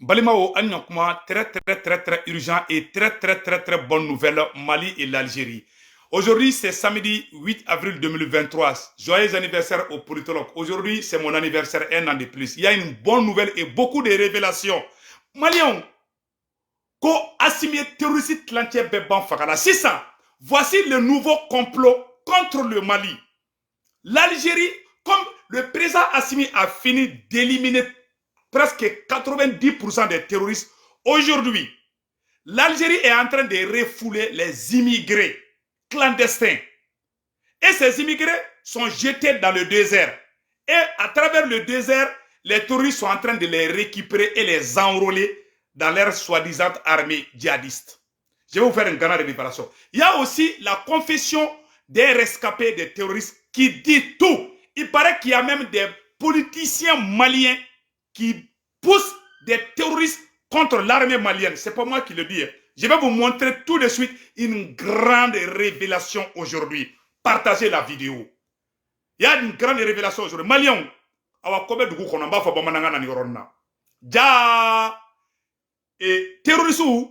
Balimao, très très très très urgent et très très très très bonne nouvelle, Mali et l'Algérie. Aujourd'hui, c'est samedi 8 avril 2023. Joyeux anniversaire aux politologues. Aujourd'hui, c'est mon anniversaire, un an de plus. Il y a une bonne nouvelle et beaucoup de révélations. Maliens, ko assimilé terroriste lantier beban fagala. C'est ça. Voici le nouveau complot contre le Mali. L'Algérie, comme le président Assimi a fini d'éliminer presque 90% des terroristes, aujourd'hui, l'Algérie est en train de refouler les immigrés clandestins. Et ces immigrés sont jetés dans le désert. Et à travers le désert, les terroristes sont en train de les récupérer et les enrôler dans leur soi-disant armée djihadiste. Je vais vous faire une grande révélation. Il y a aussi la confession des rescapés des terroristes qui dit tout. Il paraît qu'il y a même des politiciens maliens qui poussent des terroristes contre l'armée malienne. C'est pas moi qui le dis. Je vais vous montrer tout de suite une grande révélation aujourd'hui. Partagez la vidéo. Il y a une grande révélation aujourd'hui. Maliens, awa kobe dugu kono mba fa bamananga na yoronna. Ja et terroristes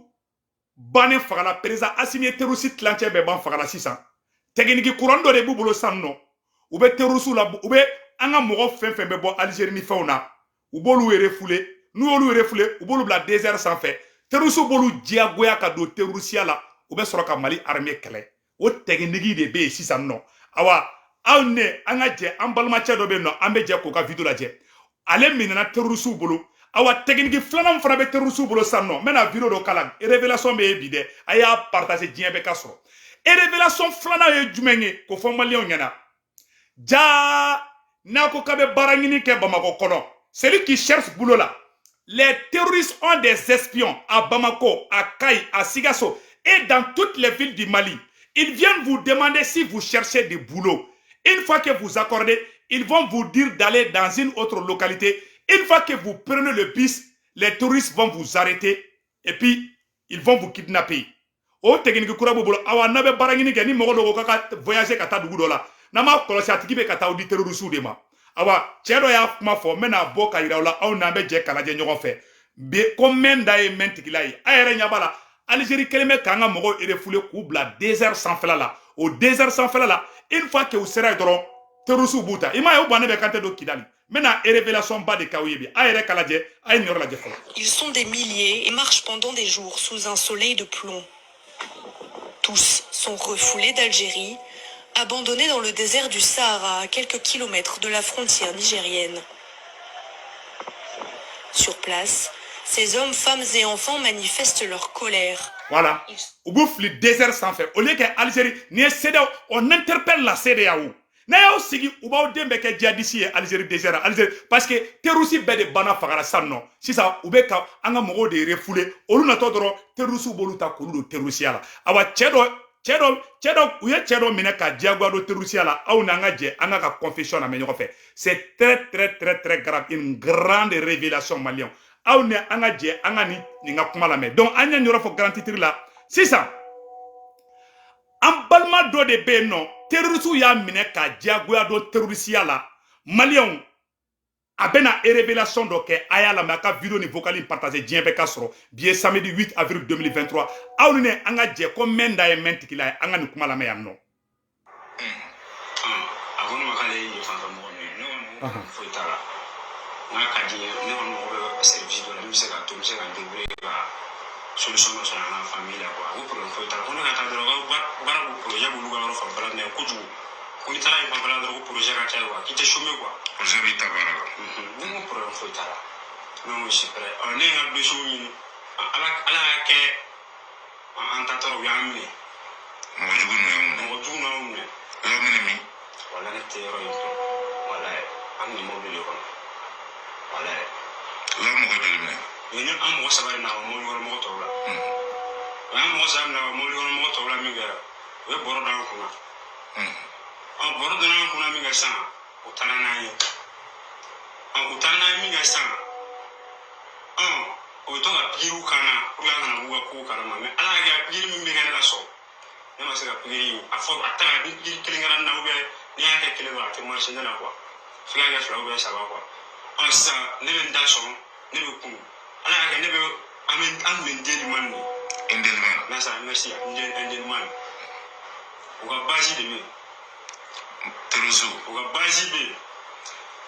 banen fagala président Assimi terroriste clantier be ban fagala sisan. Technique courant do de bubulo sanno. Ube terroriste la ube anga mogo fen fen be bo Algérie ni fauna. Ubolu refoulé, nous olu refoulé, ubolu bla désert sans fait. Terroriste bolu diagoya ka do terroriste la ube soroka Mali armée kele. O technique de be sisan non. Awa awne anga je ambalma do be no ambe je ko ka vidéo la je. Ale minana terroriste bolu awa technique flanam fana be terroriste bolu sanno. Mena vidéo do kala révélation be bide aya partager dien be kasro. Et révélation flana ye jumenye ko fo malien nyana. Ja na ko kabe barangini ke Bamako kono. Celui qui cherche boulot là. Les terroristes ont des espions à Bamako, à Kaï, à Sigasso et dans toutes les villes du Mali. Ils viennent vous demander si vous cherchez du boulot. Une fois que vous accordez, ils vont vous dire d'aller dans une autre localité. Une fois que vous prenez le bus, les touristes vont vous arrêter et puis ils vont vous kidnapper. O technique kura bobolo awa nabe barangini ke ni mogo logo kaka voyager kata dugu do la na ma kolosi atiki be kata audi terroriste de ma awa chedo ya kuma fo mena boka irawla aw na be je kala je nyogon fe be combien da e mentikila yi ayere nyabala Algérie keleme kanga mogo refoulé ku bla désert sans fela la au désert sans fela la une fois que vous serez dron terroriste buta ima yo bané be kante do kidali mena révélation ba de kawibi ayere kala je ay nyor la je fo. Ils sont des milliers et marchent pendant des jours sous un soleil de plomb. Tous sont refoulés d'Algérie, abandonnés dans le désert du Sahara à quelques kilomètres de la frontière nigérienne. Sur place, ces hommes, femmes et enfants manifestent leur colère. Voilà. Au bout du désert sans faire. Au lieu que l'Algérie, on interpelle la CEDEAO. N'a sigi ubaw dembe ke djihadisi Algérie désert Algérie parce que terroriste be de bana fagara sanno si ça ube ka anga mogo de refoulé olu na todoro terroriste bolu ta ko lu terroriste ala awa chedo uye chedo mine ka diagwa do terroriste ala aw na nga je anga ka confession na menyo fait c'est très très très très grave, une grande révélation malien aw ne anga je anga ni nga kuma la me donc anya nyoro fo garantie la si ça en balma do de be non terroriste ya mine ka diagoya do terroriste la malien a bena révélation do ke aya la ma ka vidéo ni vocal partager dien be kasro bien samedi 8 avril 2023 awne anga je ko menda e mentikila anga ni kuma la me yamno avonu makale yi fa fa mo ni no fo tara na ka di ne on mo be service do la mi se ka to mi se ka débrouiller ba solution sur la famille là quoi vous pour faut tara on a ta droga bara bu projet bu luga ro fa bala ne ko ju ko itala yi fa bala ro projet ka tawa ki te chômer quoi projet bi ta bara vous pour faut tara non je suis prêt on est à besoin ni ala ke en ta toro ya mi mo ju no mi la mi mi wala ne te ro yi wala am ni mo bi ko wala la mo ko jël mi ni am mo sabari na mo ñu mo to la am mo sam na mo ñu mo to la mi ga we boro da ko na boro da ko na mi ga sa utana na yi utana mi ga sa o to ga piru kana ko la na buga ko kana ma me ala ga piru mi ga na so ne ma se ga piru a fo atara bi piru ngara na ube ni ya ke kile ba te mo se na kwa fila ga fila ube sa ba kwa sa ne ben da so ne be ku ala ka ne be amen deli man indelman nasa merci indelman o ka base de me terusu o ka base be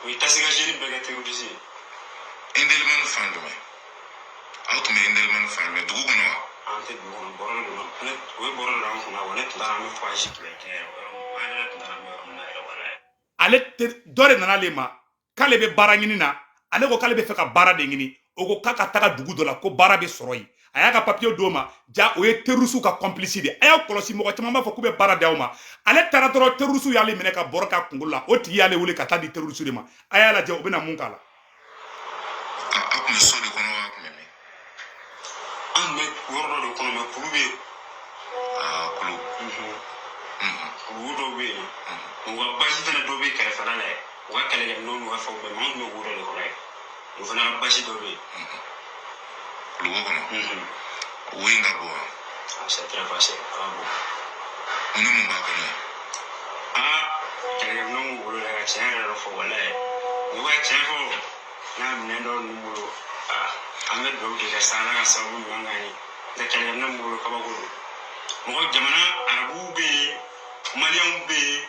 o tasiga jeni be ka terroriser indelman fandu me auto me indelman fandu dugu kono ante dugu kono borolo do ne o borolo da ko na wona tara me faji ke ana tara me na wala ale dore nana le ma kale be bara ngini na ale ko kale be fe ka bara de ngini o ko kaka taga dugu do la ko bara be soro yi aya ka papier do ma ja o ye terrusu ka complice de aya kolosi mo ko tama ba fo ko be bara de ma ale tara doro terrusu ya le mene ka borka kungula o ti ya le wule ka ta di terrusu de ma aya la je o be na mun kala akumi so de kono wa kuma me an me wordo de kono me kulube kulu kulu do be wa baji tana do be kare fana le wa kale le no wa fo be mo no wuro le kono e fana baji do be kulu kono winga bo c'est très facile bravo on ne m'a pas kale no wuro le ka chara ro fo wala e wa chafo na mnendo numbolo ame do ke sana ka sabu ngani da kale no wuro ka ba gudu mo jamana arabu be malian be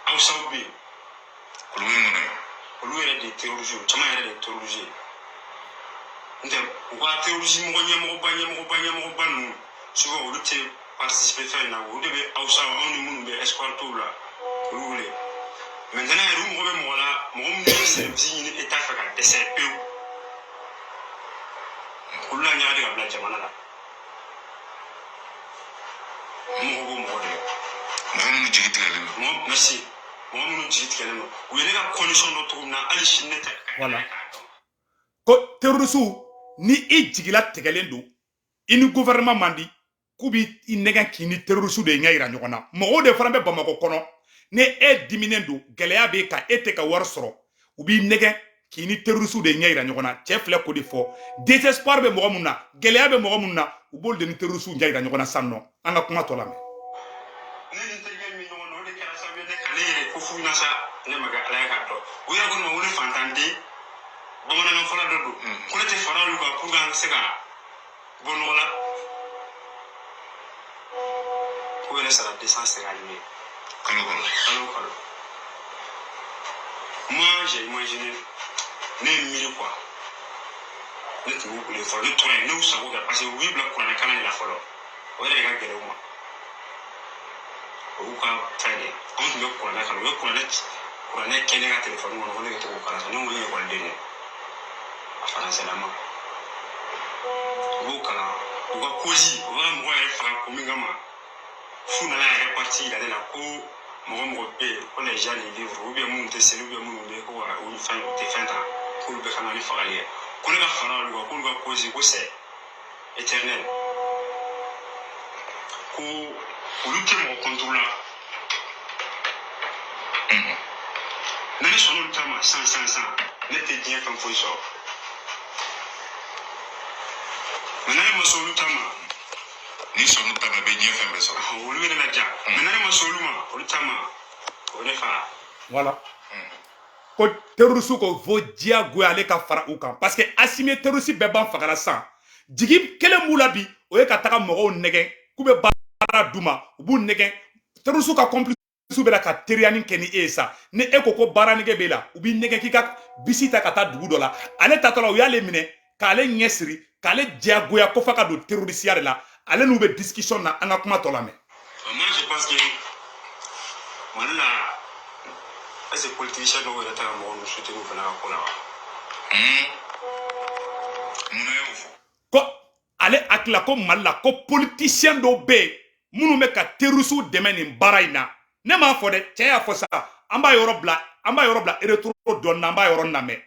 awsaw be kulu yɛrɛ de théologie caman yɛrɛ de théologie nte u ka théologie mɔgɔ ɲɛmɔgɔba ninnu souvent olu tɛ participer fɛn na o de bɛ awsaw anw ni minnu bɛ espoir t'u la olu wele maintenant yɛrɛ u mɔgɔ bɛ mɔgɔ la mɔgɔ minnu bɛ service ɲini état fɛ ka dɛsɛ pewu olu la ɲaga de ka bila jamana la mɔgɔ b'o mɔgɔ de la mɔgɔ minnu jigi tigɛlen don mɔgɔ merci mɔgɔ minnu jigi tigɛlen don u ye ne ka condition dɔ cogo min na hali sini ne tɛ voilà ko terroristes ni i jigila tigɛlen don i ni gouvernement mandi k'u bi i nɛgɛn k'i ni terroristes de ɲɛ yira ɲɔgɔn na mɔgɔw de fana bɛ Bamakɔ kɔnɔ ni e diminen don gɛlɛya bɛ ka e tɛ ka wari sɔrɔ u b'i nɛgɛn k'i ni terroristes de ɲɛ yira ɲɔgɔn na cɛ filɛ k'o de fɔ désespoir bɛ mɔgɔ mun na gɛlɛya bɛ mɔgɔ mun na u b'olu de ni terroristes ɲɛ yira ɲɔgɔn na san nɔ an ka kuma tɔ lamɛn ne ma ala ya ka dɔn o yɛrɛ ko ne ma ko ne fantan den bamanankan fɔla dɔ don ko ne tɛ fara olu kan pour que an ka se ka bɔ nɔgɔ la ko yɛrɛ sara 250 000 kalo kalo moi j'ai imaginé ne ye miiri quoi ne tun b'u bolo fɔlɔ ne tora yen ne y'u sago kɛ parce que u b'i bila kuranɛ kalan de la fɔlɔ o yɛrɛ de ka gɛlɛn u ma o y'u ka fɛn de anw tun bɛ kuranɛ kalan u ye kuranɛ kɛ ne ka téléphone kɔnɔ ko ne ka to k'o kalan ne ko ne ye ekɔliden ye a faransɛlama u b'o kalan u ka kosi u b'a mɔgɔ yɛrɛ faga ko min kama f'u nana yɛrɛ parti yira ne la ko mɔgɔ bɛ yen ko les gens les livres ou bien minnu tɛ seli ou bien minnu bɛ yen ko olu fɛn u tɛ fɛn ta k'olu bɛ ka na ni fagali ye ko ne ka fara olu kan k'olu ka kosi ko c'est éternel ko olu tɛ mɔgɔ contre la ne ni sɔnna olu ta ma san ne tɛ diɲɛ fɛn foyi sɔrɔ mais ne ma sɔn olu ta ma ni sɔnna olu ta ma bɛ diɲɛ fɛn bɛɛ sɔrɔ olu bɛ ne laja mais ne ma sɔn olu ma olu ta ma o ne fa voilà ko terroristes ko fo diyagoya ale ka fara u kan parce que Assimi terroriste bɛɛ ban fagala san jigi kelen b'u la bi o ye ka taga mɔgɔw nɛgɛn k'u bɛ baara d'u ma u b'u nɛgɛn terroriste ka complice su bɛla ka teriyani kɛ ni e ye sa ni e ko baara nege b'e la u b'i nɛgɛn k'i ka bisi ta ka taa dugu dɔ la ale tatɔla u y'ale minɛ k'ale ɲɛ siri k'ale diyagoya ko fa ka don terrorisiya de la ale n'u bɛ discussion na an ka kuma tɔ lamɛn. moi je pense que mali la est-ce que politicien dɔw yɛrɛ tɛ ka mɔgɔ ninnu soutenir fana ka ko la wa mun na y'o fɔ ko ale hakilila ko mali la ko politicien dɔw bɛ yen minnu bɛ ka terroriste dɛmɛ nin baara in na ne m'a fɔ dɛ cɛ y'a fɔ sa an b'a yɔrɔ bila rétro dɔɔnin na an b'a yɔrɔ lamɛn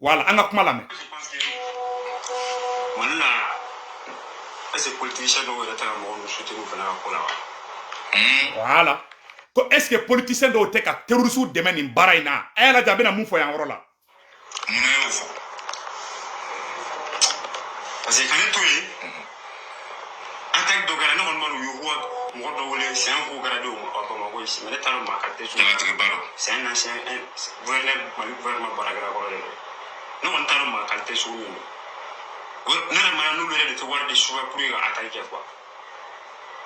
voilà an ka kuma lamɛn. mali la est-ce que politicien dɔw yɛrɛ tɛ ka mɔgɔ ninnu soutenir fana ka ko la wa voilà ko est-ce que politicien dɔw tɛ ka terroriste dɛmɛ nin baara in na a y'a lajɛ a bɛna mun fɔ yan yɔrɔ la. mun na y'o fɔ parce que ka ne to yen attaque dɔ kɛra ne kɔni b'a dɔn u ye mɔgɔ dɔ wele c'est un haut gradé à Bamako ici mais ne t'a dɔn maa qualité sugu c'est un ancien gouverneur Mali gouvernement baarakɛla kɔrɔ de don non on t'a ma qualité sur nous ne ma nous le de voir des choix pour attaquer quoi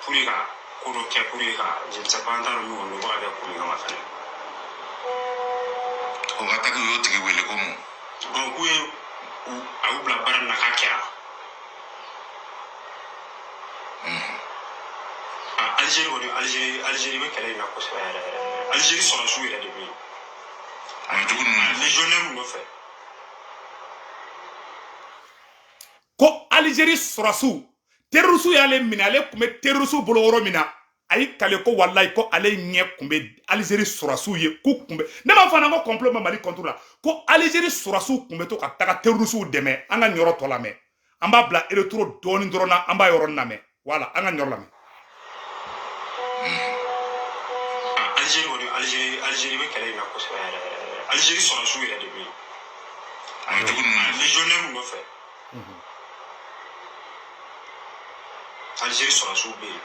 pour les gars pour je ne sais pas entendre nous on va avec pour les gars faire on attaque l'autre qui veut comme donc oui ou a ou la barre na kakia Algérie be kɛlɛ in na kosɛbɛ yɛrɛ yɛrɛ Algérie sɔrɔsiw yɛrɛ de bɛ yen légionnaire nɔfɛ ko Algérie sɔrɔsiw terroriste y'ale minɛ ale tun bɛ terroriste bolo yɔrɔ min na a y'i kale ko walayi ko ale ɲɛ tun bɛ Algérie sɔrɔsiw ye k'u tun bɛ ne m'a fɔ an ko complot bɛ Mali contre la ko Algérie sɔrɔsiw tun bɛ to ka taga terroriste dɛmɛ an ka nin yɔrɔ tɔ lamɛn an b'a bila retour dɔɔni dɔrɔn na an b'a yɔrɔ lamɛn voilà an ka nin yɔrɔ lamɛn. Algérie bɛ kɛlɛ in na kosɛbɛ yɛrɛ yɛrɛ Algérie sɔrɔsiw yɛrɛ de bɛ yen légionnaire nɔfɛ Algérie sɔrɔsiw bɛ yen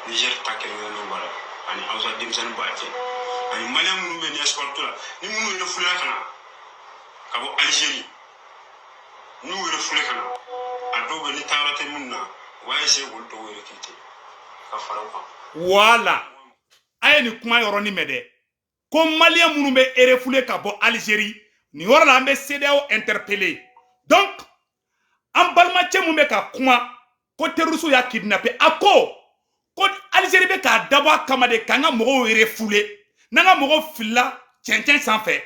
Niger ta kɛrɛnkɛrɛnnen b'a la ani Hausa denmisɛnnin b'a kɛ ani maliyɛn minnu bɛ yen ni espoir t'o la ni minnu yɛrɛ fulela ka na ka bɔ Algérie n'u yɛrɛ fule ka na a dɔw bɛ ni taayɔrɔ tɛ minnu na u b'a essayer k'olu dɔw yɛrɛ kite ka fara u kan. Voilà. Aye ni kuma yɔrɔnin mɛn dɛ ko maliyɛn minnu bɛ erefule ka bɔ Algérie ni yɔrɔ la an bɛ CEDEAO interpeller donc an balimacɛ mun bɛ ka kuma ko terroriste y'a kidnappé a ko Algérie bɛ k'a dabɔ a kama de k'an ka mɔgɔw erefule n'an ka mɔgɔw filila cɛncɛn sanfɛ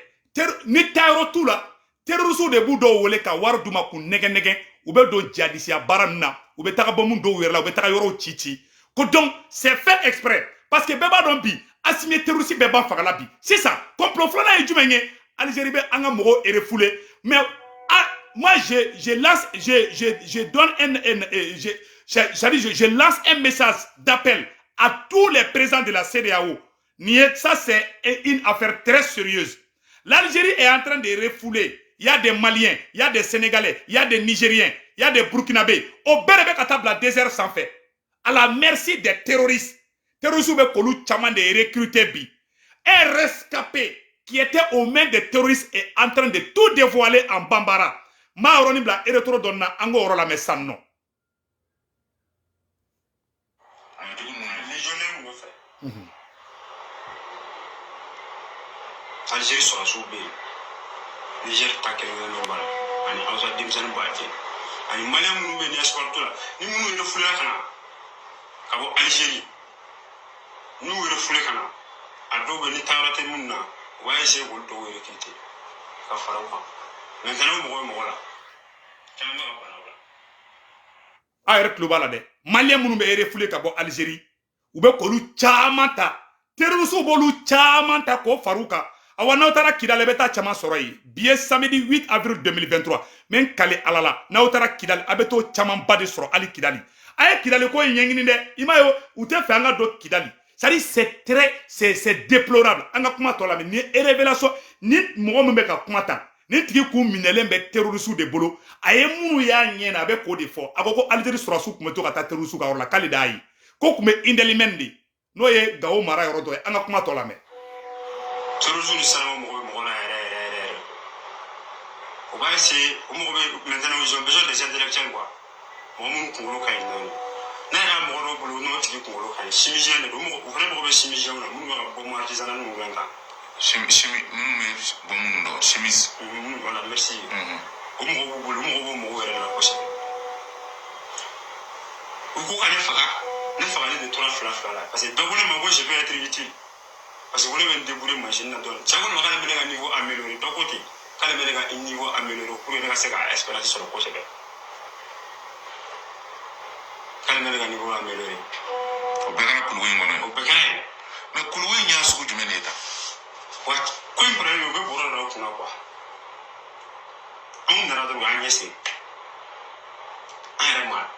ni taayɔrɔ t'u la terroriste de b'u dɔw wele ka wari d'u ma k'u nɛgɛn nɛgɛn u bɛ don jihadisiya baara ninnu na u bɛ taga bombe dɔw yɛrɛ la u bɛ taga yɔrɔw ci ko donc c'est fait exprès parce que bɛɛ b'a dɔn bi Assimi terroriste bɛɛ ban fagala bi sisan complot filanan ye jumɛn ye Algérie bɛ an ka mɔgɔw erefule mais moi je lance un message d'appel à tous les présidents de la CEDEAO. Ça c'est une affaire très sérieuse. L'Algérie est en train de refouler. Il y a des Maliens, il y a des Sénégalais, il y a des Nigériens, il y a des Burkinabés. Au Bérébec à table désert sans fait. À la merci des terroristes. Terroristes be kolu chaman de recruter bi. Un rescapé qui était aux mains des terroristes est en train de tout dévoiler en Bambara. Ma oroni bla eretro donna ango orola me sanno. Algérie sɔrɔsiw bɛ yen Niger ta kɛrɛnkɛrɛnnen b'a la ani Hausa denmisɛnnin b'a kɛ ani maliyɛn minnu bɛ yen ni espoir t'o la ni minnu yɛrɛ fulela ka na ka bɔ Algérie n'u yɛrɛ fule ka na a dɔw bɛ ni taayɔrɔ tɛ minnu na u b'a essayer k'olu dɔw yɛrɛ kite ka fara u kan maintenant mɔgɔ bɛ mɔgɔ la caman bɛ ka bana o la. A yɛrɛ tulo b'a la dɛ maliyɛn minnu bɛ erefule ka bɔ Algérie u bɛ k'olu caman ta terroristes b'olu caman ta k'o fara u kan. Awa n'aw taara Kidali bɛ taa caman sɔrɔ yen bi ye samedi 8 avril 2023 mais kale ala la n'aw taara Kidali a bɛ t'o caman ba de sɔrɔ hali Kidali a ye Kidali ko in ɲɛɲini dɛ i m'a ye u tɛ fɛ an ka don Kidali c'est déplorable an ka kuma tɔ la ni révélation ni mɔgɔ min bɛ ka kuma ta ni tigi kun minɛlen bɛ terroristes de bolo a ye minnu y'a ɲɛ na a bɛ k'o de fɔ a ko Algérie sɔrɔsiw tun bɛ to ka taa terroristes ka yɔrɔ la k'ale d'a ye ko tun bɛ Indelimène de n'o ye Gao mara yɔrɔ dɔ ye an ka kuma tɔ lamɛn. Terroristes ni sanama mɔgɔ bɛ mɔgɔ la yɛrɛ o b'a essayer o mɔgɔ bɛ maintenant ils ont besoin des intellectuels quoi mɔgɔ minnu kunkolo ka ɲi dɔɔni n'a yɛrɛ mɔgɔ dɔw bolo n'o tigi kunkolo ka ɲi chimicien de don o fana mɔgɔ bɛ chimicien na minnu bɛ ka bombe artisanale ninnu dilan kan minnu bɛ bombe ninnu dɔn chimiste voilà merci o mɔgɔ b'u bolo o mɔgɔ b'o mɔgɔw yɛrɛ la kosɛbɛ u ko ka ne faga ne de tora fila la parce que bɛɛ ko ne ma ko je vais être utile parce que ko ne bɛ n débrouiller machine na dɔɔni cɛ ko ne ma k'ale bɛ ne ka niveau améliorer dɔ ko ten k'ale bɛ ne ka niveau améliorer pour ne ka se ka expérience sɔrɔ kosɛbɛ k'ale bɛ ne ka niveau améliorer o bɛɛ kɛra kuluwo in kɔnɔ o bɛɛ kɛra yen mais kuluwo in y'a sugu jumɛn de ye ta wa ko in problème o bɛ bɔrɔ dɔ kunna quoi anw nana dɔrɔn an ɲɛsin an yɛrɛ ma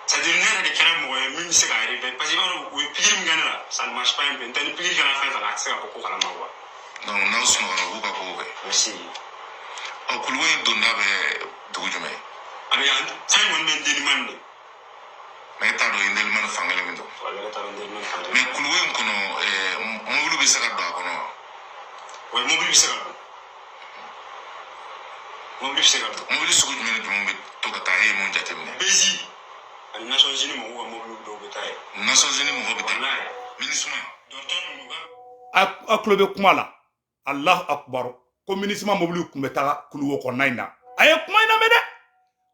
c'est-à-dire ne yɛrɛ de kɛra mɔgɔ ye min bɛ se k'a yɛrɛ parce que i b'a dɔn u ye pikiri min kɛ ne la ça ne marche pas un peu n tɛ ni pikiri kɛra fɛn fɛn na a tɛ se ka bɔ ko kalama quoi. donc n'aw sunɔgɔra u b'u ka kow kɛ. merci. ɔ kuluwo in donda bɛ dugu jumɛn. a bɛ fɛn kɔni bɛ Ndelimane de. mais e t'a dɔn Ndelimane fankelen min don. wala ne t'a dɔn Ndelimane fankelen. mais kuluwo in kɔnɔ mobili bɛ se ka don a kɔnɔ wa. oui mobili bɛ se ka don. mobili se ka don mobili sugu jumɛn ni jumɛn bɛ to ka taa e ye mun jateminɛ bezi ani Nations Unies mɔgɔw ka mobili dɔw bɛ taa yen Nations Unies mɔgɔw bɛ taa wallahi MINUSMA docteur ninnu ka a kulo bɛ kuma la Allahu akbar ko MINUSMA mobili kun bɛ taa kuluwo kɔnɔna in na a ye kuma in lamɛn dɛ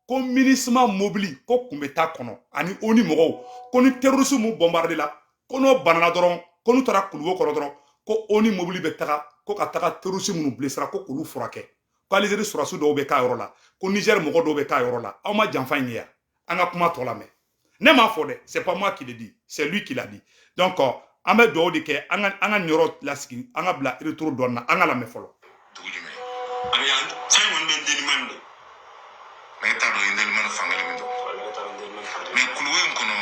ko MINUSMA mobili ko kun bɛ taa kɔnɔ ani ONU mɔgɔw ko ni terroriste mu bombarder la ko n'o banana dɔrɔn ko n'u taara kuluwo kɔnɔ dɔrɔn ko ONU mobili bɛ taga ko ka taga terroriste minnu blessera ko k'olu furakɛ ko Algérie sɔrɔdasiw dɔw bɛ k'a yɔrɔ la ko Niger mɔgɔ dɔw bɛ k'a yɔrɔ la aw ma janfa in ye yan an ka kuma tɔ lamɛn ne m'a fɔ dɛ c'est pas moi qui le dis c'est lui qui l'a dit donc an bɛ dugawu de kɛ an ka ɲɔrɔ lasigi an ka bila retour dɔɔnin na an ka lamɛn fɔlɔ dugu jumɛn a bɛ yan fɛn kɔni bɛ Ndelimani de mais e t'a dɔn Ndelimani fankelen min don mais kuluwo in kɔnɔ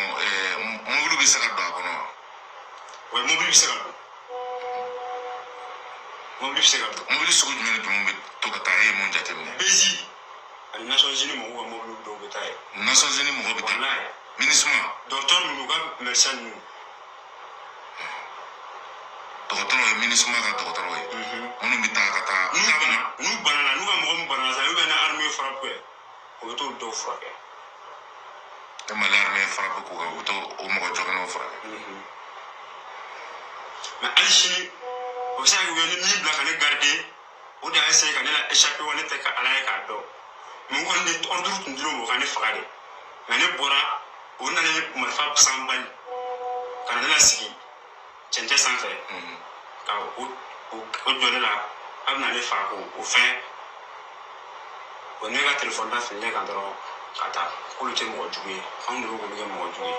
mobili bɛ se ka don a kɔnɔ wa mobili bɛ se ka don mobili bɛ se ka don mobili sugu jumɛn ni jumɛn bɛ to ka taa e ye mun jateminɛ bezi ani Nations Unies mɔgɔw ka mobili dɔw bɛ taa yen Nations Unies mɔgɔw bɛ taa wallahi MINUSMA docteur ninnu ka médecin ninnu dɔgɔtɔrɔ ye MINUSMA ka dɔgɔtɔrɔ ye minnu bɛ taa ka taa n'u banana n'u ka mɔgɔ min banana sa ou bien ni armée frappe o bɛ t'o dɔw furakɛ e Mali armée frappe k'u ka u bɛ t'o mɔgɔ jɔgɔnnaw furakɛ mais hali sini o bɛ se ka kɛ u ye min bila ka ne garder o de y'a essayer ka ne la échapper wa ne tɛ ka ala ye k'a dɔn mais u kɔni de ordre tun dir'o ma o ka ne faga de mais ne bɔra o nana ne marifa san bali ka na ne lasigi cɛncɛn sanfɛ ka o jɔ ne la a bɛ na ne faga k'o fɛn o ne ka téléphone ta fili ne kan dɔrɔn ka taa k'olu tɛ mɔgɔ jugu ye anw de bɛ k'olu kɛ mɔgɔ jugu ye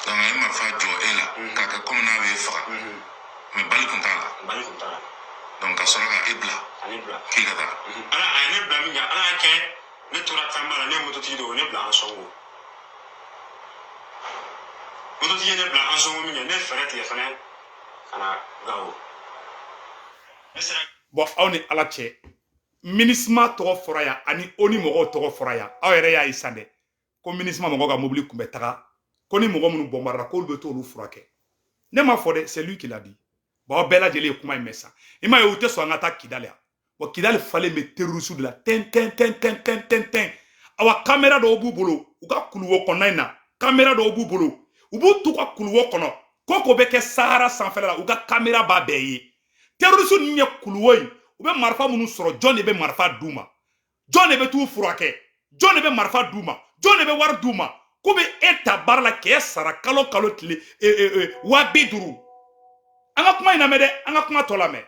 donc a ye marifa jɔ e la k'a kɛ komi n'a b'e faga mais bali kun t'a la bali kun t'a la donc ka sɔrɔ ka e bila ka ne bila k'i ka taa ala a ye ne bila min kɛ ala y'a kɛ ne tora tanba la ne ye mototigi dɔ ye ne bila an sɔngo mototigi ye ne bila an sɔngo min kɛ ne ye fɛɛrɛ tigɛ fɛnɛ ka na Gawo ne sera bon aw ni ala cɛ MINUSMA tɔgɔ fɔra yan ani ONU mɔgɔw tɔgɔ fɔra yan aw yɛrɛ y'a ye sisan dɛ ko MINUSMA mɔgɔw ka mobili kun bɛ taga ko ni mɔgɔ minnu bɔnbara k'olu bɛ t'olu furakɛ ne m'a fɔ dɛ c'est lui qui l'a dit bon aw bɛɛ lajɛlen ye kuma in mɛn sisan i m'a ye u tɛ sɔn an ka taa Kidali yan bon Kidali falen bɛ terroriste de la tɛn awa caméra dɔw b'u bolo u ka kuluwo kɔnɔna in na caméra dɔw b'u bolo u b'u t'u ka kuluwo kɔnɔ ko bɛ kɛ Sahara sanfɛla la u ka caméra b'a bɛɛ ye terroriste ninnu ye kuluwo in u bɛ marifa minnu sɔrɔ jɔn de bɛ marifa d'u ma jɔn de bɛ t'u furakɛ jɔn de bɛ marifa d'u ma jɔn de bɛ wari d'u ma ko bɛ e ta baara la k'e sara kalo tile 50,000 an ka kuma in lamɛn dɛ an ka kuma tɔ lamɛn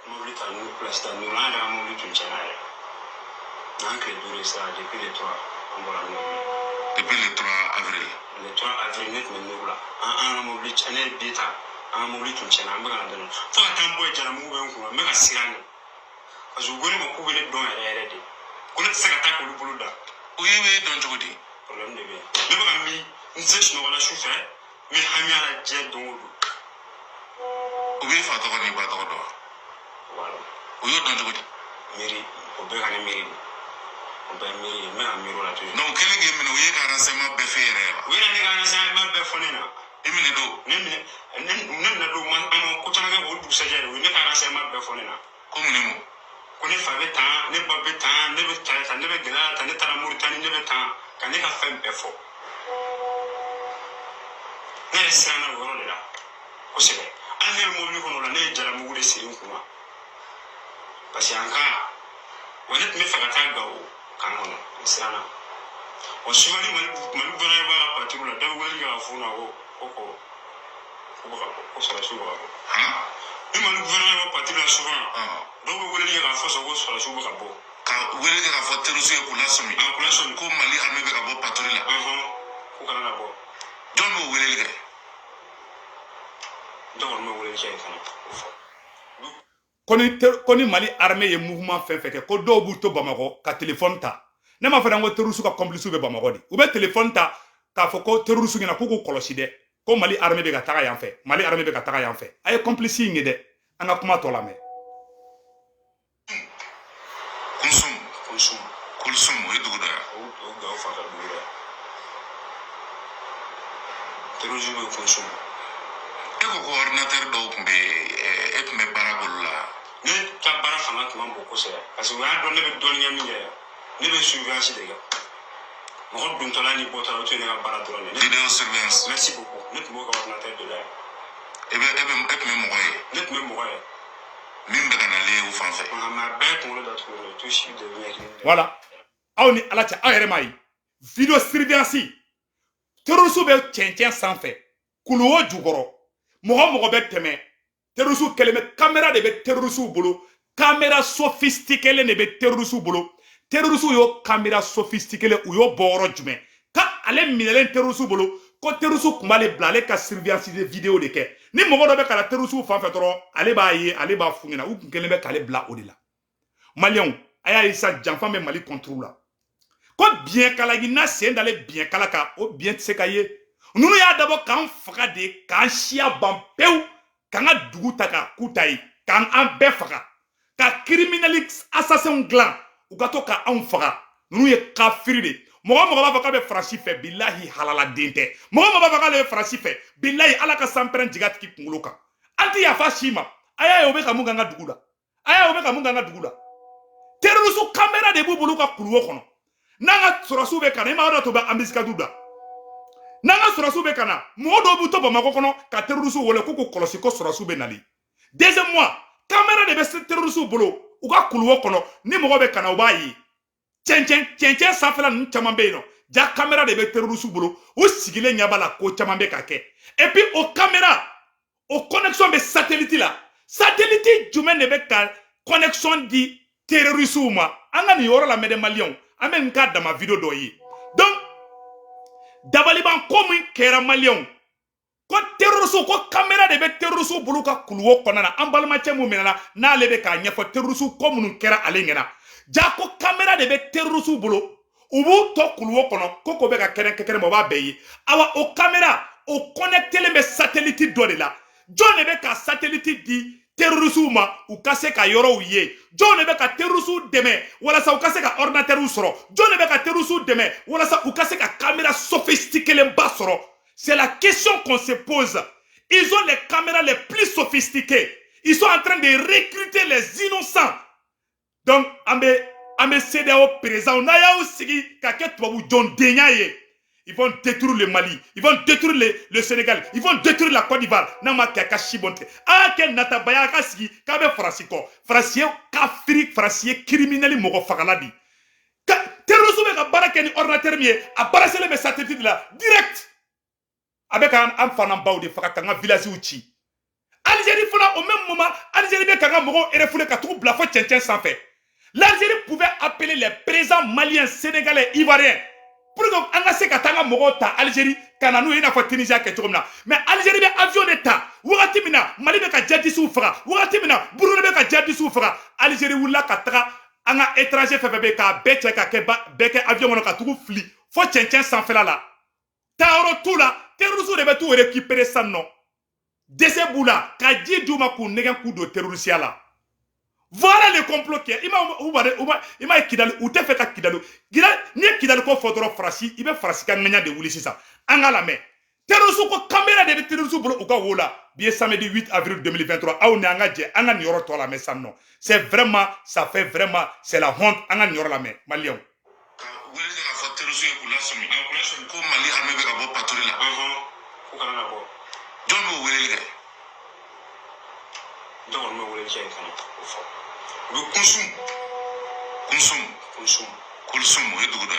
mobili ta n'u place ta n'u an yɛrɛ ka mobili tun tiɲɛna yɛrɛ n'an tile 5 sera depuis le 3 an bɔra n'u depuis le 3 avril le 3 avril ne tun bɛ n'u la an ka mobili ne ye bi ta an ka mobili tun tiɲɛna an bɛ ka na dɔɔnin fo ka taa n bɔ yen jalamugu bɛ n kun n bɛ ka siran de parce que u ko ne ma k'u bɛ ne dɔn yɛrɛ de ko ne tɛ se ka taa k'olu bolo da u ye b'e dɔn cogo di problème de bɛ yen ne bɛ ka min n tɛ sunɔgɔ la su fɛ n bɛ hami a la diɲɛ don o don u b'i fa tɔgɔ n'i ba tɔgɔ dɔn voilà u y'o dɔn cogo di miiri o bɛɛ ka ne miiri de o bɛɛ ye miiri de n bɛ ka miiri o la toujours donc kelen k'i minɛ u ye ka renseignement bɛɛ f'e yɛrɛ ye wa u yɛrɛ ne ka renseignement bɛɛ fɔ ne na i minɛ don ne minɛ don an ma ko caman kɛ o dugusajɛ de o ye ne ka renseignement bɛɛ fɔ ne na ko mun ni mun ko ne fa bɛ tan ne ba bɛ tan ne bɛ tan ne bɛ gɛlɛya tan ne taara Moritani ne bɛ tan ka ne ka fɛn bɛɛ fɔ ne yɛrɛ siranna o yɔrɔ de la kosɛbɛ hali ne bɛ mobili kɔnɔ o la ne ye jalamugu de siri n kun na parce que an ka wa ne tun bɛ fɛ ka taa Gawo kan kɔnɔ n siranna wa souvent ni Mali gouvernement b'a ka patrouille la dɔ bɛ wele kɛ ka f'u ɲɛna ko bɛ ka bɔ ko sɔrɔdasiw bɛ ka bɔ ni Mali gouvernement b'a patrouille la souvent dɔw bɛ weleli kɛ k'a fɔ sɔn ko sɔrɔdasiw bɛ ka bɔ ka wele kɛ k'a fɔ terroriste ye k'u lasɔmi k'u lasɔmi ko Mali armée bɛ ka bɔ patrouille la ko kana na bɔ jɔn b'o weleli kɛ dɔw kɔni bɛ weleli kɛ fana ko ni Mali armée ye mouvement fɛn fɛn kɛ ko dɔw b'u to Bamakɔ ka téléphone ta ne m'a fɔ ko terroriste ka complice bɛ Bamakɔ de u bɛ téléphone ta k'a fɔ ko terroriste ɲɛna k'u k'u kɔlɔsi dɛ ko Mali armée bɛ ka taga yan fɛ Mali armée bɛ ka taga yan fɛ a ye complice in ye dɛ an ka kuma tɔ lamɛn Kulsum o ye dugu dɔ ye o Gawo fanfɛ dugu dɛ terroriste bɛ Kulsum e ko ko ordinateur dɔw tun bɛ e tun bɛ baara k'olu la ne ka bara fanga tuma bon kosɛbɛ parce que o y'a dɔn ne bɛ dɔnniya min kɛ ne bɛ surveillance de kɛ mɔgɔ dontɔla ni bɔtɔla o tun ye ne ka baara dɔrɔn de Vidéo surveillance. merci beaucoup ne tun b'o ka ordinateur de la yan E tun bɛ mɔgɔ ye. ne tun bɛ mɔgɔ ye Min bɛ ka nalen u fan fɛ. nka mɛ a bɛɛ kunkolo datugulen don tout suit de ɲɛkili Voilà. Aw ni ala cɛ aw yɛrɛ m'a ye video surveillance terroriste bɛ cɛncɛn sanfɛ kulu o jukɔrɔ mɔgɔ bɛ tɛmɛ terroriste kɛlen bɛ caméra de bɛ terroriste bolo caméra sophistiquée de bɛ terroriste bolo terroriste y'o caméra sophistiquée u y'o bɔ yɔrɔ jumɛn ka ale minɛlen terroriste bolo ko terroriste kun b'ale bila ale ka surveillance vidéo de kɛ ni mɔgɔ dɔ bɛ ka na terroriste fan fɛ dɔrɔn ale b'a ye ale b'a f'u ɲɛna u kun kɛlen bɛ k'ale bila o de la maliyɛnw a y'a ye sisan janfa bɛ Mali contre la ko biɲɛkalagi n'a sen dalen biɲɛkala kan o biɲɛ tɛ se ka ye ninnu y'a dabɔ k'an faga de k'an siya ban pewu k'an ka dugu ta ka k'u ta ye k'an bɛɛ faga ka criminel assassin dilan u ka to k'anw faga ninnu ye kafiri de mɔgɔ b'a fɔ k'a bɛ Faransi fɛ bilahi halaladen tɛ mɔgɔ b'a fɔ k'ale bɛ Faransi fɛ bilahi ala ka sanpɛrɛn jigin a tigi kunkolo kan an tɛ yafa si ma a y'a ye o bɛ ka mun k'an ka dugu la a y'a ye o bɛ ka mun k'an ka dugu la terroriste caméra de b'u bolo ka kuluwo kɔnɔ n'an ka sɔrɔsiw bɛ ka na i m'a dɔn to bɛ ambisikadu da n'an ka sɔrɔsiw bɛ ka na mɔgɔ dɔw b'u to Bamakɔ kɔnɔ ka terroriste wele ko k'u kɔlɔsi ko sɔrɔsiw bɛ nali deuxième mois caméra de bɛ terroriste bolo u ka kuluwo kɔnɔ ni mɔgɔ bɛ ka na u b'a ye cɛncɛn sanfɛla ninnu caman bɛ yen nɔ ja caméra de bɛ terroriste bolo u sigilen ɲɛ b'a la ko caman bɛ ka kɛ et puis o caméra o connexion bɛ satellite la satellite jumɛn de bɛ ka connexion di terroriste ma an ka nin yɔrɔ la mɛdɛ maliyɛnw an bɛ nin k'a dama video dɔ ye donc dabaliban ko min kɛra maliyɛnw ko terroriste ko caméra de bɛ terroriste bolo ka kuluwo kɔnɔna na an balimacɛ mun minɛna n'ale bɛ k'a ɲɛfɔ terroriste ko minnu kɛra ale ɲɛna ja ko caméra de bɛ terroriste bolo u b'u tɔ kuluwo kɔnɔ ko bɛ ka kɛnɛ ma o b'a bɛɛ ye awa o caméra o connectelen bɛ satellite dɔ de la jɔn de bɛ ka satellite di terroriste ma u ka se ka yɔrɔw ye jɔn de bɛ ka terroriste dɛmɛ walasa u ka se ka ordinateur sɔrɔ jɔn de bɛ ka terroriste dɛmɛ walasa u ka se ka caméra sophistiquée ba sɔrɔ c'est la question qu'on se pose ils ont les caméras les plus sophistiquées ils sont en train de recruter les innocents donc an bɛ CEDEAO président n'a y'aw sigi ka kɛ tubabu jɔndenya ye ils vont détruire le Mali, ils vont détruire le Sénégal, ils vont détruire la Côte d'Ivoire. Nama kaka shibonte. Ah ken natabaya kasigi kabe Fransiko. Fransien kafiri, Fransien criminel mogo fagaladi. Terrorisme ka baraka ni ordinateur miye a barasele me satellite la direct. Avec un fanan baou de fakata nga village uchi. Algérie fana au même moment, Algérie be kanga mogo refoulé ka tout blafo tchéntchén sans fait. L'Algérie pouvait appeler les présents maliens, sénégalais, ivoiriens pour que an se ka tanga mogo ta Algérie kana nu ina fa Tunisia ke togomna mais Algérie be avion d'état wagati mina Mali be ka jaddisu faga wagati mina Burundi be ka jaddisu faga Algérie wula ka taga an ka étranger fɛfɛ be ka bɛɛ cɛ ka kɛ bɛɛ kɛ avion kɔnɔ ka tugu fili fo cɛncɛn sanfɛla la taayɔrɔ t'u la terroriste de bɛ t'u récupérer san nɔ dɛsɛ b'u la ka ji d'u ma k'u nɛgɛn k'u don terrorisiya la. Voilà le complot qui est. Il m'a Kidal ou t'es fait à Kidal. Ni Kidal ko fotoro Farsi, il va Farsi ka nganya de wuli sisa. Anga la mais. Terrorisme ko caméra de terrorisme bolo uka wola. Bien samedi 8 avril 2023. Aou ne anga je anga nyoro to la mais ça non. C'est vraiment ça fait vraiment c'est la honte anga nyoro la mais malien. Wuli ka fo terrorisme ko la somi. Ko Mali armée be ka bo patrouille la. Ko kana na bo. John mo wuli le. John mo wuli je kana. Le Kulsum, et tout là.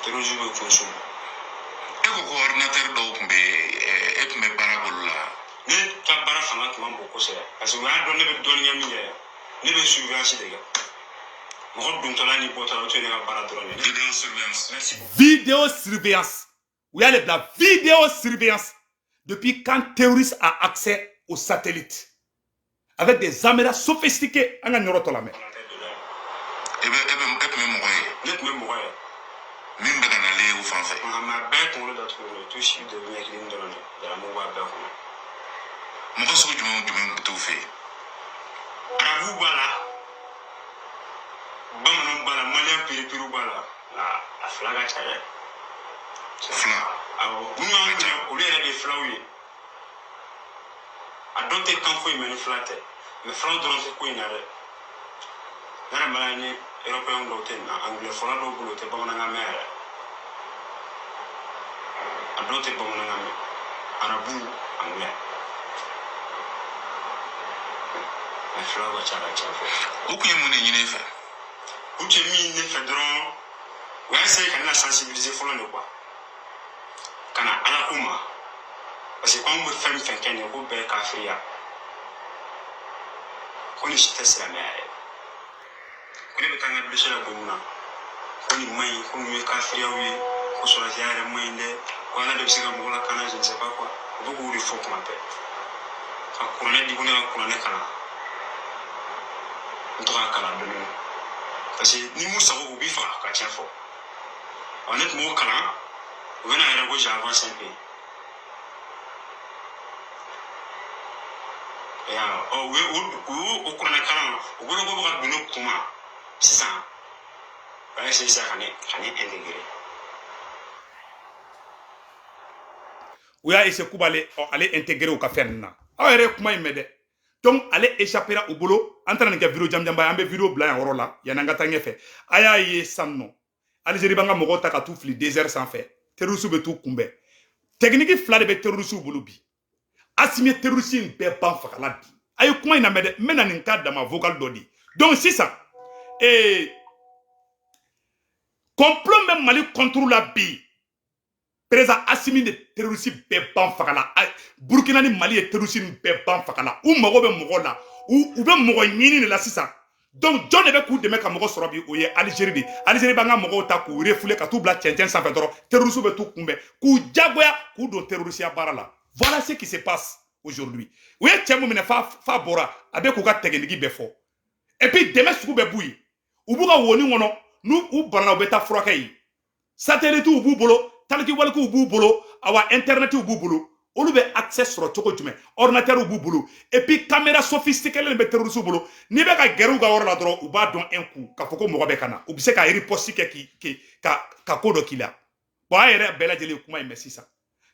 Terrorisme Kulsum. Et pourquoi ordinateur donc et me parabole là. Ne ta bara fanga tuma beaucoup c'est parce que on a donné be dɔnniya min kɛ ne bɛ surveillance de kɛ mɔgɔ dontɔla ni bɔtɔla o tɛ ne ka baara dɔrɔn de. Vidéo surveillance. Merci beaucoup. Vidéo surveillance. Oui, il y a la vidéo surveillance. Depuis quand terroriste a accès aux satellites avec des caméras sophistiquées en Europe la mer. Et même moi. Net même moi. Même dans les ou français. On a ma bête on le doit trouver tout suite de bien qu'il dans la mouva bête. Mon gosse du même tout fait. Arabu bala. Bamanan bala malien piripiru bala. La flaga chaya. Flag. Alors, nous on est des flags. a dɔn tɛ kan foyi mɛ ni fila tɛ mɛ filaw dɔrɔn tɛ ko in na dɛ ne yɛrɛ mɛna ni européen dɔw tɛ na anglais fɔla dɔw bolo o tɛ bamanankan mɛn yɛrɛ a dɔw tɛ bamanankan mɛn arabu anglais mɛ filaw ka ca ka ca fɛ o kun ye mun de ɲini fɛ u tun ye min ne fɛ dɔrɔn o y'a essayé ka ne la sensibiliser fɔlɔ de quoi ka na ala ko ma parce que anw bɛ fɛn fɛn kɛ nin ye ko bɛɛ ye kafiriya ko ni si tɛ silamɛya ye ko ne bɛ taa n ka bilisi la don mun na ko nin man ɲi ko ninnu ye kafiriyaw ye ko sɔrɔsiya yɛrɛ man ɲi dɛ ko ala de bɛ se ka mɔgɔ lakana je ne sais pas quoi u bɛ k'o de fɔ kuma bɛɛ ka kuranɛ di ko ne ka kuranɛ kalan n to k'a kalan dɔɔni parce que ni mun sago u b'i faga ka tiɲɛ fɔ ɔ ne tun b'o kalan u bɛ na yɛrɛ ko j'avance un peu o kuranɛ kalan o bolo ko bɛ ka don ne kuma sisan o y'a essayé sisan ka ne intégrer o y'a essayé k'u b'ale intégrer u ka fɛn ninnu na aw yɛrɛ ye kuma in mɛn dɛ donc ale échappera u bolo an tɛna nin kɛ vidéo jamjamba ye an bɛ vidéo bila yan yɔrɔ la yanni an ka taa ɲɛfɛ a y'a ye sisan nɔ Algérie b'an ka mɔgɔw ta ka t'u fili désert sanfɛ terroristes bɛ t'u kunbɛn technique fila de bɛ terroristes bolo bi Assimi ye terroriste in bɛɛ ban fagala bi a ye kuma in na mɛn dɛ n bɛna nin ka dama vocal dɔ di donc sisan complot bɛ Mali contre la bi président Assimi de terroriste bɛɛ ban fagala Burkina ni Mali ye terroriste bɛɛ ban fagala u mago bɛ mɔgɔ la u bɛ mɔgɔ ɲini de la sisan donc jɔn de bɛ k'u dɛmɛ ka mɔgɔ sɔrɔ bi o ye Algérie de Algérie b'an ka mɔgɔw ta k'u refouler ka t'u bila cɛncɛn sanfɛ dɔrɔn terroristes bɛ t'u kunbɛn k'u jagoya k'u don terrorisiya baara la voilà ce qui se passe aujourd'hui u ye cɛ mun minɛ fa bɔra a bɛ k'u ka technique bɛɛ fɔ et puis dɛmɛ sugu bɛ b'u ye u b'u ka woni kɔnɔ n'u u banana u bɛ taa furakɛ yen satellite u b'u bolo taliki walikiw b'u bolo awa internet b'u bolo olu bɛ accès sɔrɔ cogo jumɛn ordinateur b'u bolo et puis caméra sophistiquée bɛ terroriste bolo n'i bɛ ka gɛrɛ u ka yɔrɔ la dɔrɔn u b'a dɔn un coup k'a fɔ ko mɔgɔ bɛ ka na u bɛ se ka riposte kɛ ka ko dɔ k'i la bon a yɛrɛ bɛɛ lajɛlen kuma in mɛn sisan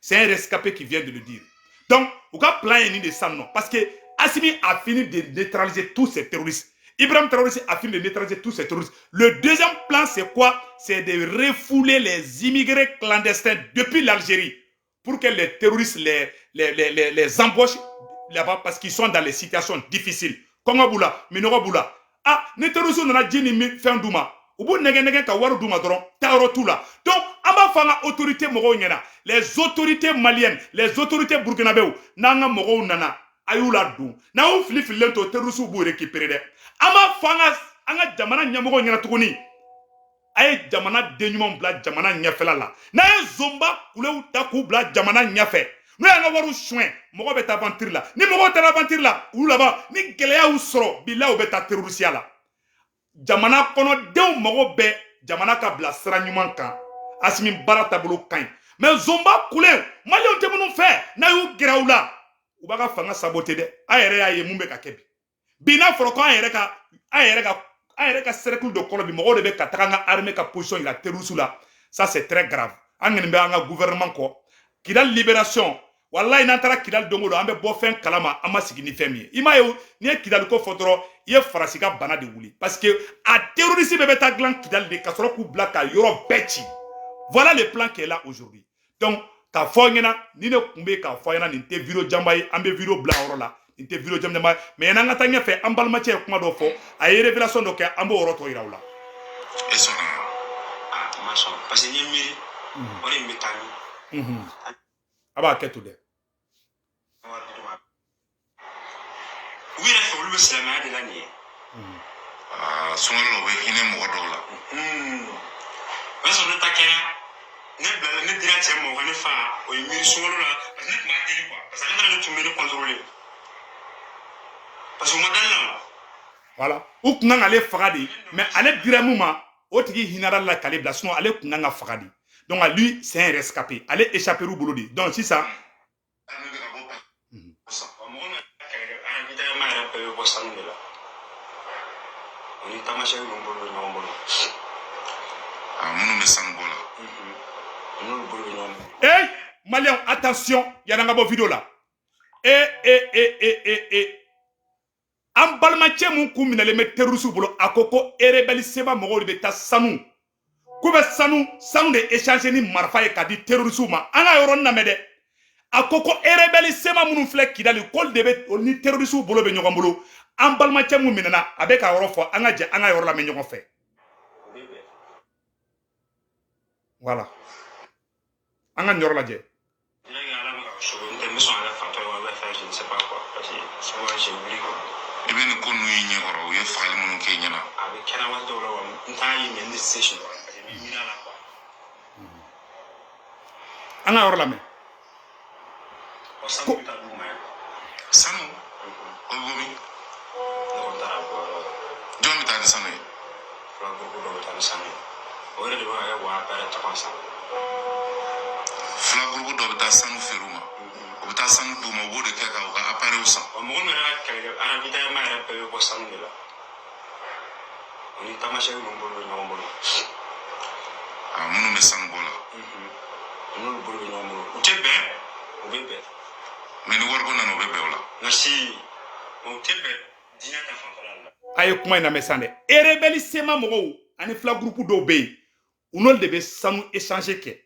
c'est un rescapé qui vient de le dire donc u ka plan ye nin de san nɔ parce que Assimi a fini de neutraliser tous ces terroristes Ibrahim Traoré a fini de neutraliser tous ces terroristes. Le deuxième plan, c'est quoi? C'est de refouler les immigrés clandestins depuis l'Algérie pour que les terroristes les embauchent là-bas parce qu'ils sont dans les situations difficiles. Kongo Boula, Minoro Boula. Ah, les terroristes n'ont pas dit fin d'ouma. Au bout de ka waru douma dron, taoro tout là. Donc, amba fanga autorité moro nyena, les autorités maliennes, les autorités burkinabéo, nanga moro nana. Ayula dou na o fili lento terroristes bu récupérer de ama fanga anga jamana nyamogo nyana tuguni ay jamana denyuma bla jamana nyafela la na e zomba kulew ta ku bla jamana nyafe no ya nga waru soin mogo beta aventure la ni mogo ta aventure la ou là-bas ni geleya ou soro bila o beta terroriste la jamana kono dew mogo be jamana ka bla sra nyuma kan Assimi barata bolo kan mais zomba kulew mali on te munu fe na yu geraula u b'a ka fanga saboter dɛ a yɛrɛ y'a ye mun bɛ ka kɛ bi n'a fɔra ko an yɛrɛ ka cercle de kɔnɔ bi mɔgɔw de bɛ ka taga an ka armée ka position yira terroristes la ça c'est très grave an ŋɛni bɛ an ka gouvernement kɔ Kidal libération wallahi n'an taara Kidal don o don an bɛ bɔ fɛn kalama an ma sigi ni fɛn min ye i m'a ye n'i ye Kidal ko fɔ dɔrɔn i ye Faransi ka bana de wuli parce que a terroriste bɛɛ bɛ taa dilan Kidal de ka sɔrɔ k'u bila ka yɔrɔ bɛɛ ci voilà le plan qui est là aujourd'hui donc k'a fɔ ɲɛna ni ne kun bɛ k'a fɔ ɲɛna nin tɛ vidéo jamba ye an bɛ vidéo bila yɔrɔ la nin tɛ vidéo jamba ye mais n'an ka taa ɲɛfɛ an balimacɛ ye kuma dɔ fɔ a ye révélation dɔ kɛ an b'o yɔrɔ tɔ yira u la. e sɔnna ah ma sɔn parce que n ye miiri o de bɛ taa ni. a b'a kɛ to dɛ. u yɛrɛ fɛ olu bɛ silamɛya de la nin ye. sunkalo la u bɛ hinɛ mɔgɔ dɔw la. o y'a sɔrɔ ne ta kɛra. Ne bilala ne dira cɛ ma o ka ne fa o ye miiri sunkalo la parce que ne tun b'a deli quoi parce que ale fana ne tun bɛ ne contrôler parce que o ma da ne la. voilà u kun kan k'ale faga de mais ale dira mun ma o tigi hinɛra la k'ale bila sinon ale kun kan ka faga de donc lui c'est un rescapé ale échappé u bolo de donc sisan. mɔgɔ min kɛlɛ ma yɛrɛ bɛɛ bɛ bɔ sanu de la o ni tamasiyɛn ninnu bolo bɛ ɲɔgɔn bolo. minnu bɛ sanu bɔ la. Hey, Malien, attention, il y a un vidéo là. an balimakɛ mun kun minɛlen bɛ terroriste bolo a ko ko rebelle seba mɔgɔw de bɛ taa sanu k'u bɛ sanu de échanger ni marifa ye k'a di terroriste ma an ka yɔrɔ lamɛn dɛ a ko ko rebelle seba minnu filɛ Kidali k'olu de bɛ ni terroriste bolo bɛ ɲɔgɔn bolo an balimakɛ mun minɛna a bɛ ka yɔrɔ fɔ an ka jɛ an ka yɔrɔ lamɛn ɲɔgɔn fɛ voilà an ka yɔrɔ lajɛ I bɛ nin ko ninnu ye ɲɛkɔrɔ u ye fagali minnu kɛ i ɲɛna a bɛ kɛnɛ waati dɔw la wa n t'a ye mɛ n tɛ se si dɔrɔn parce que n bɛ miiri a la quoi an ka yɔrɔ lamɛn sanu bɛ taa d'u ma yan sanu o bɛ bɔ min ne kɔni taara bɔ yɔrɔ jɔn bɛ taa ni sanu ye fila gurupu dɔ bɛ taa ni sanu ye o yɛrɛ de bɛ ka kɛ wa bɛrɛ caman san fila gurupu dɔ bɛ taa sanu feere u ma u bɛ taa sanu d'u ma u b'o de kɛ ka u ka appareil san wa mɔgɔ min yɛrɛ ka kɛlɛkɛ ravitaillement yɛrɛ bɛɛ bɛ bɔ sanu de la o ni tamasiyɛn ninnu bolo bɛ ɲɔgɔn bolo minnu bɛ sanu bɔ la n'olu bolo bɛ ɲɔgɔn bolo u tɛ bɛn u bɛ bɛn mais ni wariko nana u bɛ bɛn o la nka si u tɛ bɛn diinɛ ta fanfɛla la a ye kuma in lamɛn san dɛ rebelle sema mɔgɔw ani fila groupe dɔw bɛ yen u n'olu de bɛ sanu échanger kɛ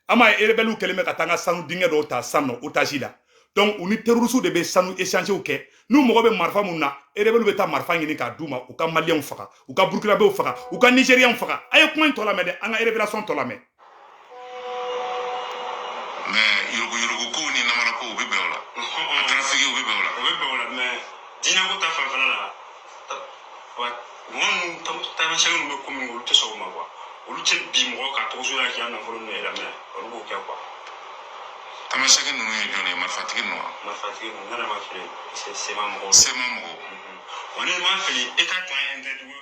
an b'a ye rebelle kɛlen bɛ ka taa an ka sanu dingɛ dɔw ta san nɔ otage la donc u ni terroriste de bɛ sanu échanger kɛ n'u mɔgɔ bɛ marifa mun na rebelle bɛ taa marifa ɲini k'a d'u ma u ka maliyɛnw faga u ka burkinabɛw faga u ka nigériens faga a ye kuma in tɔ lamɛn dɛ an ka révélation tɔ lamɛn mais yurugu kow ni namara kow u bɛ bɛn o la a trafiqué u bɛ bɛn o la o bɛ bɛn o la mais diinɛ ko ta fanfɛla la mɔgɔ ninnu tamasiyɛn ninnu bɛ ko min olu tɛ sɔn o ma quoi olu tɛ bi mɔgɔ ka tɔgɔ suya k'i ka nafolo ninnu yɛlɛ mɛ olu b'o kɛ quoi tamasiyɛn ninnu ye jɔn ye marifatigi ninnu wa marifatigi ninnu ne yɛrɛ ma fili sema mɔgɔw sema mɔgɔw wa ne ma fili état tun ye interview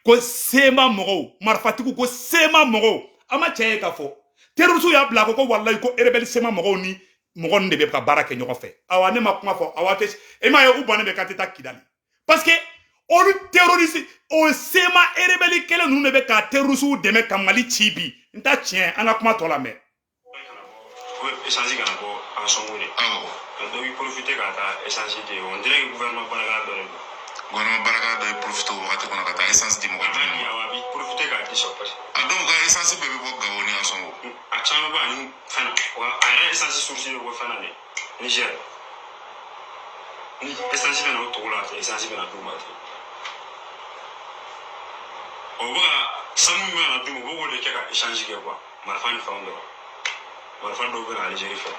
ko sema mɔgɔw marifatigiw ko sema mɔgɔw an ma cɛ ye k'a fɔ terroriste y'a bila ko walayi ko rebelle sema mɔgɔw ni mɔgɔ ninnu de bɛ ka baara kɛ ɲɔgɔn fɛ awa ne ma kuma fɔ awa tɛ e m'a ye u bannen bɛ k'a tɛ taa Kidali parce que olu terroriste o sema rebelle kɛlɛ ninnu de bɛ ka terroriste dɛmɛ ka Mali ci bi n ta tiɲɛ an ka kuma tɔ lamɛn échange kana bɔ an sɔngo de awɔ ka dɔ b'i profité ka taa échange de on dirait que gouvernement baarakɛla dɔ de don gouvernement baarakɛla dɔ ye profité o wagati kɔnɔ ka taa essence di mɔgɔ jumɛn ma a b'i profité k'a di sɔrɔ parce que a dɔw ka essence bɛɛ bɛ bɔ Gao ni Ansongo a caman bɛ ani fɛn na wa a yɛrɛ essence source bɛ bɔ fɛn na de Niger ni essence bɛ na o togo la ten essence bɛ na d'u ma ten o bɛ ka sanu min bɛ na d'u ma u b'o de kɛ ka échange kɛ quoi marifa ni fɛnw dɔrɔn marifa dɔw bɛ na Algérie fɛ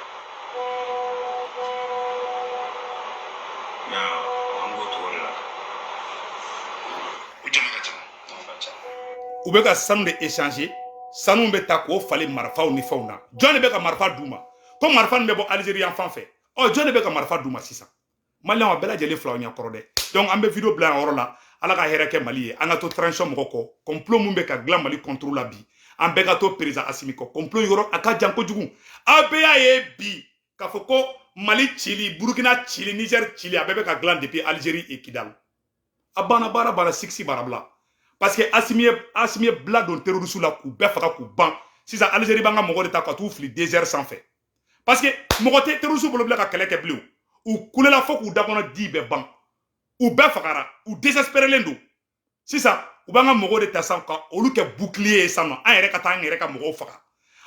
mais an b'o togo de la u jama ka ca u bɛ ka sanu de échanger sanu bɛ ta k'o falen marifaw ni fɛnw na jɔn de bɛ ka marifa d'u ma ko marifa nin bɛ bɔ Algérie yan fan fɛ jɔn de bɛ ka marifa d'u ma sisan maliyɛnw a bɛɛ lajɛlen filaw ɲɛ kɔrɔ dɛ donc an bɛ video bila yan yɔrɔ la ala ka hɛrɛ kɛ Mali ye an ka to transition mɔgɔ kɔ complot mun bɛ ka dilan Mali contrôle la bi an bɛɛ ka to président Assimi kɔ complot yɔrɔ a ka jan kojugu a bɛɛ y'a ye bi k'a fɔ ko Mali cili Burkina cili Niger cili a bɛɛ bɛ ka dilan depuis Algérie et Kidal a banna baara banna six bara bila parce que Assimi ye bila don terroriste la k'u bɛɛ faga k'u ban sisan Algérie b'an ka mɔgɔ de ta ka t'u fili désert sanfɛ parce que mɔgɔ tɛ terroriste bolo bila ka kɛlɛ kɛ bilen u kulela fo k'u da kɔnɔ di bɛɛ ban u bɛɛ fagara u désespérelen don sisan u b'an ka mɔgɔw de ta san ka olu kɛ bouclier ye san nɔ an yɛrɛ ka taa an yɛrɛ ka mɔgɔw faga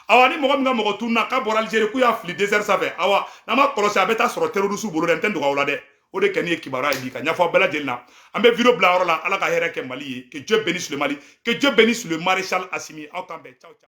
awa ni mɔgɔ min ka mɔgɔ tununa k'a bɔra Algérie k'u y'a fili désert sanfɛ awa n'an ma kɔlɔsi a bɛ taa sɔrɔ terroriste bolo dɛ n tɛ dogo aw la dɛ o de kɛ ni ye kibaruya ye bi ka ɲɛfɔ bɛɛ lajɛlen na an bɛ video bila yɔrɔ la ala ka hɛrɛ kɛ Mali ye que Dieu bénisse le Mali que Dieu bénisse le maréchal Assimi aw kan bɛn ciao ciao